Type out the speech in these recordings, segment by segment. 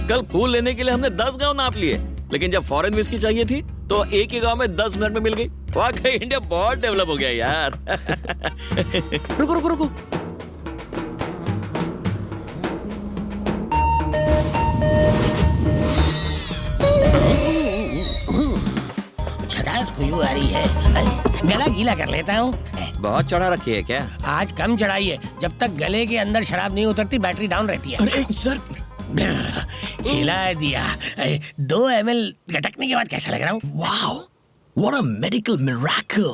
कल फूल लेने के लिए हमने 10 गांव नाप लिए, लेकिन जब फॉरेन विस्की चाहिए थी तो एक ही गांव में 10 मिनट में मिल गई। वाकई इंडिया बहुत डेवलप हो गया यार। रुको रुको रुको, छटास खुशबू आ रही है, गला गीला कर लेता हूँ। बहुत चढ़ा रखी है क्या? आज कम चढ़ाई है, जब तक गले के अंदर शराब नहीं उतरती बैटरी डाउन रहती है। अरे सर, हिला दिया। 2 ml गटकने के बाद कैसा लग रहा हूँ? Wow, what a medical miracle.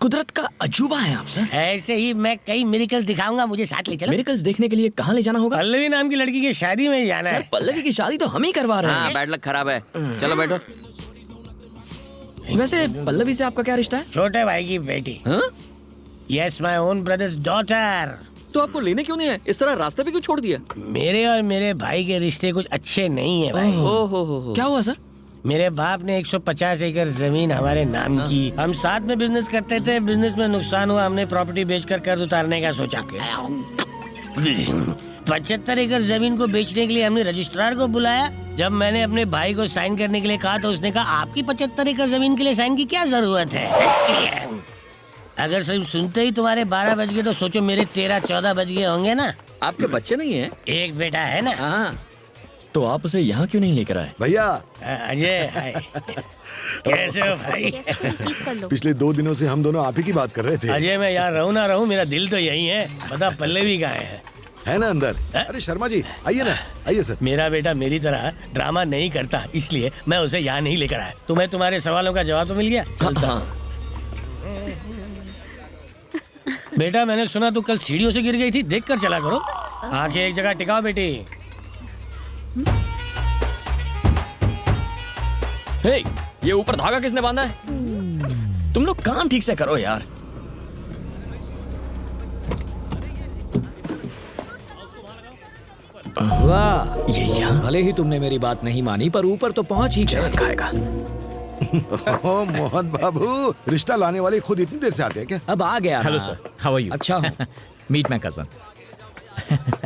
कुदरत का अजूबा है आप सर। ऐसे ही मैं कई मिरेकल्स दिखाऊंगा, मुझे साथ ले चलो। मिरेकल्स देखने के लिए कहाँ ले जाना होगा? पल्लवी नाम की लड़की की शादी में जाना सर है। पल्लवी की शादी तो हम ही करवा रहे हाँ, हैं। बैड लक खराब है। चलो बैठो। वैसे पल्लवी से आपका क्या रिश्ता है? छोटे भाई की बेटी। हाँ? Yes, my own brothers daughter. तो आपको लेने क्यों नहीं है? इस तरह रास्ते पे क्यों छोड़ दिया? मेरे और मेरे भाई के रिश्ते कुछ अच्छे नहीं है भाई। ओ हो। क्या हुआ सर? मेरे बाप ने 150 एकड़ जमीन हमारे नाम की। हम साथ में बिजनेस करते थे, बिजनेस में नुकसान हुआ, हमने प्रॉपर्टी बेचकर कर्ज उतारने का सोचा। 75 एकड़ जमीन को बेचने के लिए हमने रजिस्ट्रार को बुलाया। जब मैंने अपने भाई को साइन करने के लिए कहा तो उसने कहा आपकी 75 एकड़ जमीन के लिए साइन की क्या जरूरत है। अगर सिर्फ सुनते ही तुम्हारे 12 बज गए तो सोचो मेरे 13-14 बज गए होंगे ना। आपके बच्चे नहीं है? एक बेटा है ना। हाँ। तो आप उसे यहाँ क्यों नहीं लेकर आए? भैया अजय, हाय। कैसे हो भाई? पिछले 2 दिनों से हम दोनों आप ही की बात कर रहे थे। अजय, मैं यहाँ रहूँ ना रहूँ, मेरा दिल तो यही है। बता पल्लवी कहाँ है ना अंदर? अरे शर्मा जी आइए ना, आइए सर। मेरा बेटा मेरी तरह ड्रामा नहीं करता, इसलिए मैं उसे यहाँ नहीं लेकर आया। तुम्हें तुम्हारे सवालों का जवाब तो मिल गया? हाँ। बेटा, मैंने सुना तू कल सीढ़ियों से गिर गई थी, देख कर चला करो। आंखें एक जगह टिकाओ बेटी। हे, ये ऊपर धागा किसने बांधा है? तुम लोग काम ठीक से करो यार। वाह, ये यहाँ भले ही तुमने मेरी बात नहीं मानी पर ऊपर तो पहुंच ही गए। जान खाएगा। ओह मोहन बाबू, रिश्ता लाने वाले खुद इतनी देर से आते हैं क्या? अब आ गया हेलो ना। Sir, how are you? अच्छा हूँ। Meet my cousin.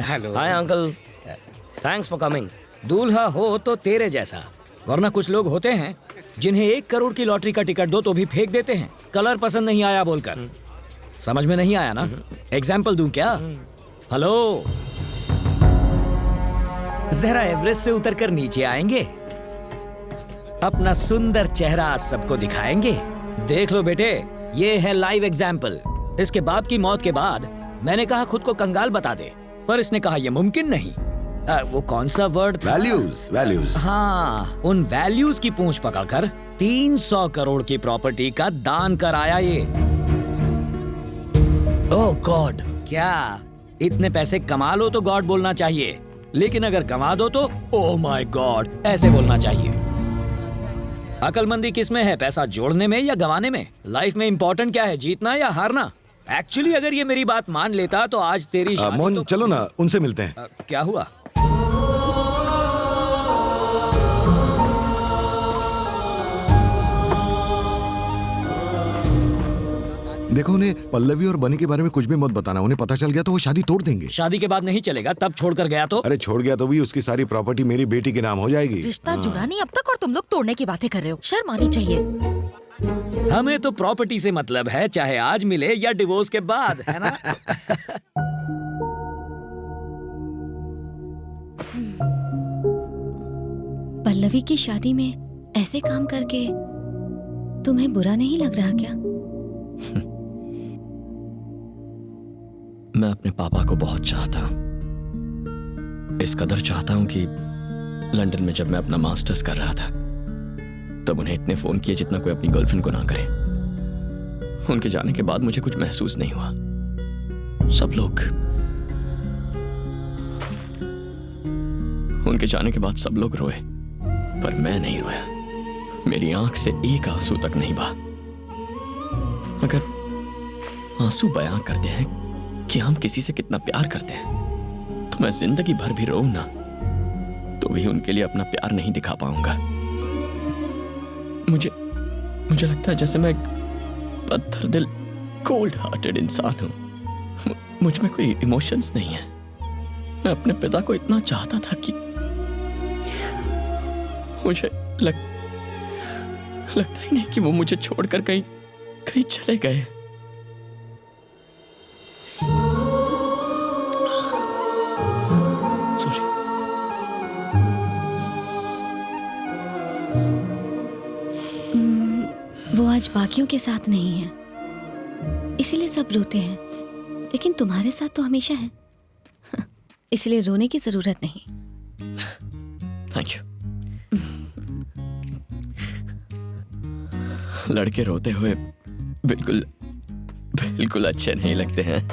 Hello. Hi uncle, thanks for coming. दूल्हा हो तो तेरे जैसा, वरना कुछ लोग होते हैं जिन्हें 1 करोड़ की लॉटरी का टिकट दो तो भी फेंक देते हैं, कलर पसंद नहीं आया बोलकर। समझ में नहीं आया ना? एग्जाम्पल दूं क्या? हेलो, जरा एवरेस्ट से उतरकर नीचे आएंगे, अपना सुंदर चेहरा सबको दिखाएंगे। देख लो बेटे, ये है लाइव एग्जाम्पल। इसके बाप की मौत के बाद मैंने कहा खुद को कंगाल बता दे, पर इसने कहा यह मुमकिन नहीं। वो कौन सा वर्ड था? वैल्यूज। हाँ, उन वैल्यूज की पूंछ पकड़कर 300 करोड़ की प्रॉपर्टी का दान कराया ये। ओह गॉड, क्या इतने पैसे कमा लो तो गॉड बोलना चाहिए, लेकिन अगर कमा दो तो ओह माय गॉड ऐसे बोलना चाहिए। अकलमंदी किस में है, पैसा जोड़ने में या गंवाने में? लाइफ में इंपॉर्टेंट क्या है, जीतना या हारना? एक्चुअली अगर ये मेरी बात मान लेता तो आज तेरी शादी मोहन तो... चलो ना, उनसे मिलते हैं। क्या हुआ? देखो, उन्हें पल्लवी और बनी के बारे में कुछ भी मत बताना, उन्हें पता चल गया तो वो शादी तोड़ देंगे। शादी के बाद नहीं चलेगा, तब छोड़कर गया तो? अरे छोड़ गया तो भी उसकी सारी प्रॉपर्टी मेरी बेटी के नाम हो जाएगी। रिश्ता जुड़ा नहीं अब तक और तुम लोग तोड़ने की बातें कर रहे हो, शर्म आनी चाहिए। हमें तो प्रॉपर्टी से मतलब है, चाहे आज मिले या डिवोर्स के बाद, है ना? पल्लवी की शादी में ऐसे काम करके तुम्हें बुरा नहीं लग रहा क्या? मैं अपने पापा को बहुत चाहता हूँ, इस कदर चाहता हूँ कि लंदन में जब मैं अपना मास्टर्स कर रहा था तब उन्हें इतने फोन किए जितना कोई अपनी गर्लफ्रेंड को ना करे। उनके जाने के बाद मुझे कुछ महसूस नहीं हुआ। सब लोग उनके जाने के बाद सब लोग रोए, पर मैं नहीं रोया। मेरी आंख से एक आंसू तक नहीं बहा। अगर आंसू बयां करते हैं कि हम किसी से कितना प्यार करते हैं तो मैं जिंदगी भर भी रोऊं ना तो भी उनके लिए अपना प्यार नहीं दिखा पाऊंगा। मुझे लगता है जैसे मैं एक पत्थर दिल कोल्ड हार्टेड इंसान हूं। मुझ में कोई इमोशंस नहीं है। मैं अपने पिता को इतना चाहता था कि मुझे लगता ही नहीं कि वो मुझे छोड़कर कहीं चले गए। सॉरी। वो आज बाकियों के साथ नहीं है, इसीलिए सब रोते हैं, लेकिन तुम्हारे साथ तो हमेशा है, इसलिए रोने की जरूरत नहीं। Thank you. लड़के रोते हुए बिल्कुल अच्छे नहीं लगते हैं।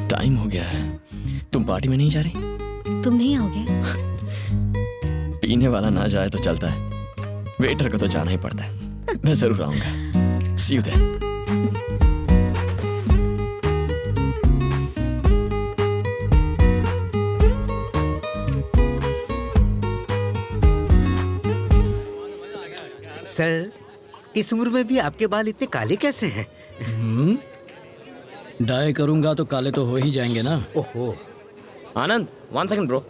टाइम हो गया है, तुम पार्टी में नहीं जा रही? तुम नहीं आओगे? पीने वाला ना जाए तो चलता है, वेटर को तो जाना ही पड़ता है। मैं जरूर आऊंगा। See you then. सर, इस उम्र में भी आपके बाल इतने काले कैसे हैं? डाई करूंगा तो काले तो हो ही जाएंगे ना। ओहो। आनंद 1 सेकंड ब्रो,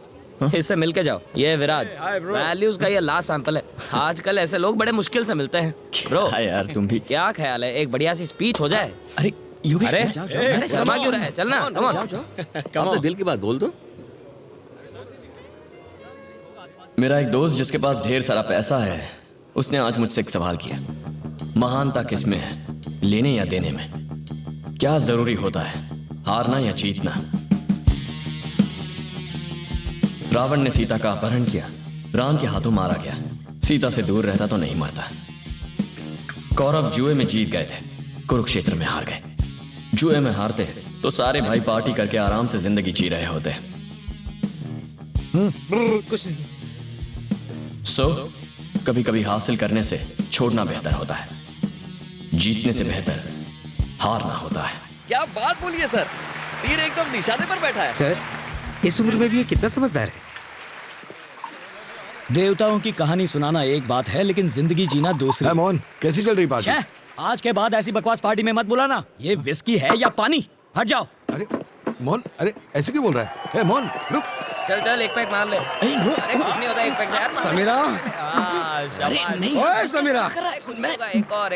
इससे मिल के जाओ। ये विराज, वैल्यूज का ये लास्ट सैंपल है। आजकल ऐसे लोग बड़े मुश्किल से मिलते हैं। ब्रो यार तुम भी। क्या ख्याल है, एक बढ़िया सी स्पीच हो जाए? अरे योगेश, अरे जाओ, अरे शर्मा क्यों रहा है? चलना, कम ऑन। अपने दिल की बात बोल दो। मेरा एक दोस्त जिसके पास ढेर सारा पैसा है, उसने आज मुझसे एक सवाल किया। महानता किसमें है, लेने या देने में? क्या जरूरी होता है, हारना या जीतना? रावण ने सीता का अपहरण किया, राम के हाथों मारा गया। सीता से दूर रहता तो नहीं मरता। कौरव जुए में जीत गए थे, कुरुक्षेत्र में हार गए। जुए में हारते तो सारे भाई पार्टी करके आराम से जिंदगी जी रहे होते। कुछ नहीं। कभी कभी हासिल करने से छोड़ना बेहतर होता है, जीतने से बेहतर हारना होता है। क्या बात बोली है सर, तीर एकदम निशाने पर बैठा है। सर, इस उम्र में भी ये कितना समझदार है। देवताओं की कहानी सुनाना एक बात है, लेकिन जिंदगी जीना दूसरी। मोहन, कैसी चल रही पार्टी? छे, आज के बाद ऐसी बकवास पार्टी में मत बुलाना। ये विस्की है या पानी? हट जाओ। अरे मोहन, अरे ऐसे क्यों बोल रहा है? ए, मोहन रुक। चल एक पैक मार ले। अरे कुछ नहीं होता, एक पैक से यार। समीरा। अरे नहीं, ओए समीरा। कुछ नहीं होगा, एक और।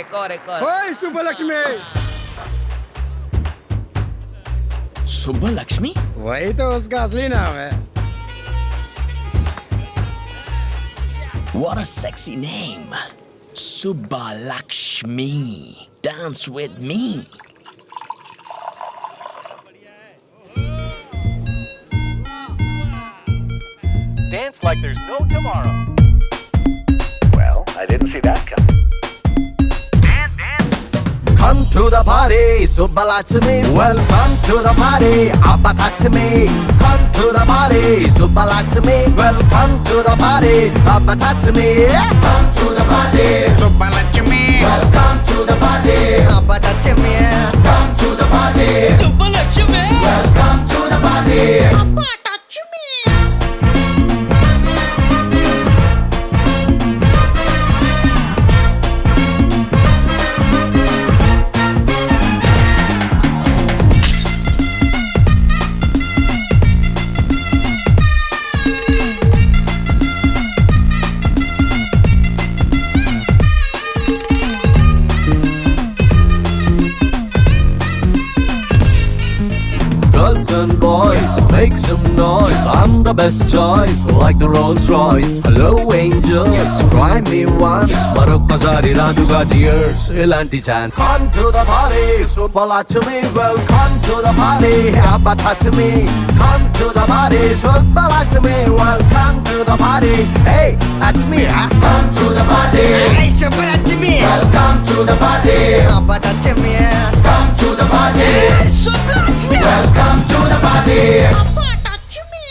ओए सुब्बलक्ष्मी। सुब्बलक्ष्मी? वही तो उसका असली नाम है। What a sexy name, Subbulakshmi. Dance with me. Dance like there's no tomorrow. Well, I didn't see that coming. Come to the party, Subbulakshmi. Welcome to the party, Abba touch me. Come to the party, Subbulakshmi. Welcome to the party, Abba touch me. Come to the party, Subbulakshmi. Welcome to the party, Abba touch me. Come to the party, Subbulakshmi. Welcome to the party, Abba touch me. Girls and boys, make some noise. I'm the best choice, like the Rolls Royce. Hello angels, try me once. Marokazari Radu got ears, ilanti chance. Come to the party, Subbulakshmi. Welcome to the party, Abba touch me. Come to the party, Subbulakshmi. Welcome to the party. Hey, touch me, huh? Come to the party. Hey, Subbulakshmi. Welcome to the party, Abba touch me. Come to the party. Hey, Subbulakshmi. Welcome to the party. Abba touch me.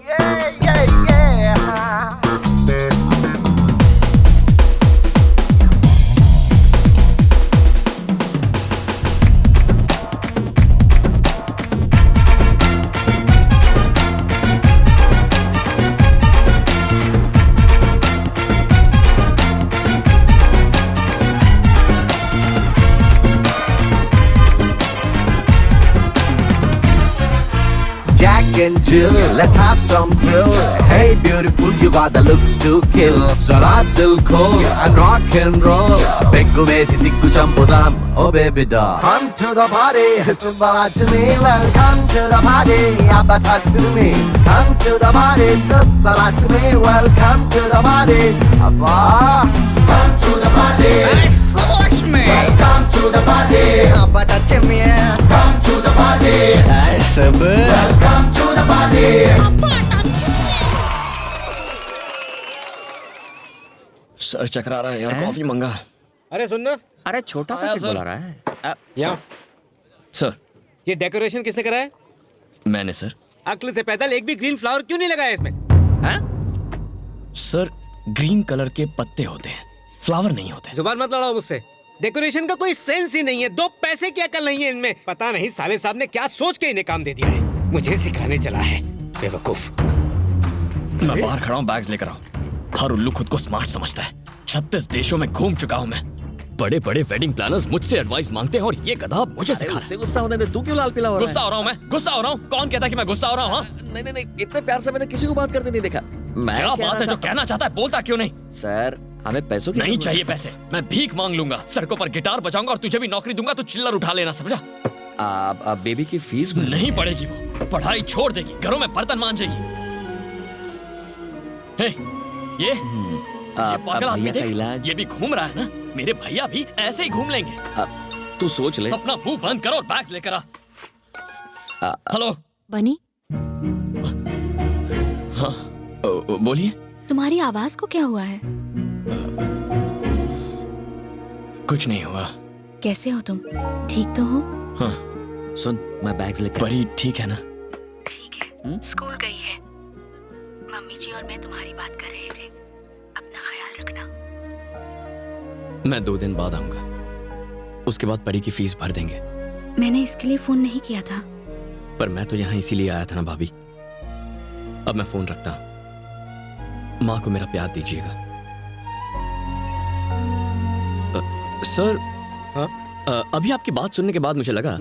Yeah. can chill. Let's have some thrill. Hey beautiful, you got the looks to kill. Zara dil khol and rock and roll. Beggu vesi siggu champudam, oh baby doll. Come to the party, somebody to me. Welcome to the party, abba talk to me. Come to the party, somebody to me. Welcome to the party, abba. Come to the party. Welcome to the party. Abba touch me. Come to the party. Welcome to the party. Sir चकरा रहा है यार, coffee मंगा। अरे सुन ना, अरे छोटा आया पैकेट सर। बुला रहा है। यहाँ सर ये डेकोरेशन किसने करा है? मैंने सर। अक्ल से पैदल एक भी ग्रीन फ्लावर क्यों नहीं लगाया इसमें? हाँ? सर ग्रीन कलर के पत्ते होते हैं, फ्लावर नहीं होते। जुबान मत लड़ाओ मुझसे। डेकोरेशन का कोई सेंस ही नहीं है, 2 पैसे की अकल नहीं है इनमें। पता नहीं साले साहब ने क्या सोच के इन्हें काम दे दिया है। मुझे सिखाने चला है, बेवकूफ। मैं बाहर खड़ा हूँ, बैग्स लेकर आऊँ। हर उल्लू खुद को स्मार्ट समझता है। 36 देशों में घूम चुका हूँ मैं। बड़े बड़े वेडिंग प्लानर्स मुझसे एडवाइस मांगते हैं और ये गधा मुझे सिखा रहा है। गुस्सा होने दे, तू क्यों लाल पीला हो रहा है? गुस्सा हो रहा हूँ मैं, गुस्सा हो रहा हूँ। कौन कहता है कि मैं गुस्सा हो रहा हूँ? हाँ? नहीं, इतने प्यार से मैंने किसी को बात करते नहीं देखा। मैं क्या कह बात रहा है, जो था- कहना चाहता है बोलता क्यों नहीं? सर हमें पैसों की नहीं जरूरत चाहिए पैसे, मैं भीख मांग लूंगा। सड़कों पर गिटार बजाऊंगा और तुझे भी नौकरी दूंगा, तू चिल्लर उठा लेना, समझा? आप बेबी की फीस नहीं पड़ेगी, वो पढ़ाई छोड़ देगी, घरों में बर्तन मांजेगी। हे, ये पागल आदमी भैया का देख, इलाज- ये भी घूम रहा है ना। मेरे भैया भी ऐसे ही घूम लेंगे। तू सोच ले। अपना मुंह बंद करो और बैग लेकर आ। हेलो। बनी, हाँ बोलिए। तुम्हारी आवाज को क्या हुआ है? कुछ नहीं हुआ। कैसे हो तुम? ठीक तो हो? हाँ। सुन, मैं बैग्स लेकर। परी ठीक है ना? ठीक है। स्कूल गई है। मम्मी जी और मैं तुम्हारी बात कर रहे थे। अपना ख्याल रखना। मैं 2 दिन बाद आऊंगा, उसके बाद परी की फीस भर देंगे। मैंने इसके लिए फोन नहीं किया था। पर मैं तो यहाँ इसीलिए आया था ना भाभी। अब मैं फोन रखता हूँ। माँ को मेरा प्यार दीजिएगा। सर, हाँ? अभी आपकी बात सुनने के बाद मुझे लगा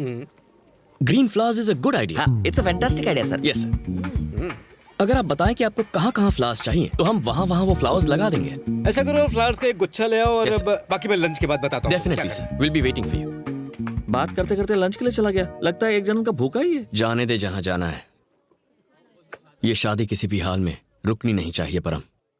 green flowers is a good idea. It's a fantastic idea sir. Yes sir. अगर आप बताएं कि आपको कहाँ कहाँ फ्लावर्स चाहिए तो हम वहाँ वहाँ वो फ्लावर्स लगा देंगे। ऐसा करो, फ्लावर्स का एक गुच्छा ले आओ और Yes, बाकी मैं लंच के बाद बताता हूँ। डेफिनेटली क्या sir, will be waiting for you. बात करते करते लंच के लिए चला गया। लगता है एक जन का भूखा ही है। जाने दे जहाँ जाना है। ये शादी किसी भी हाल में रुकनी नहीं चाहिए परम।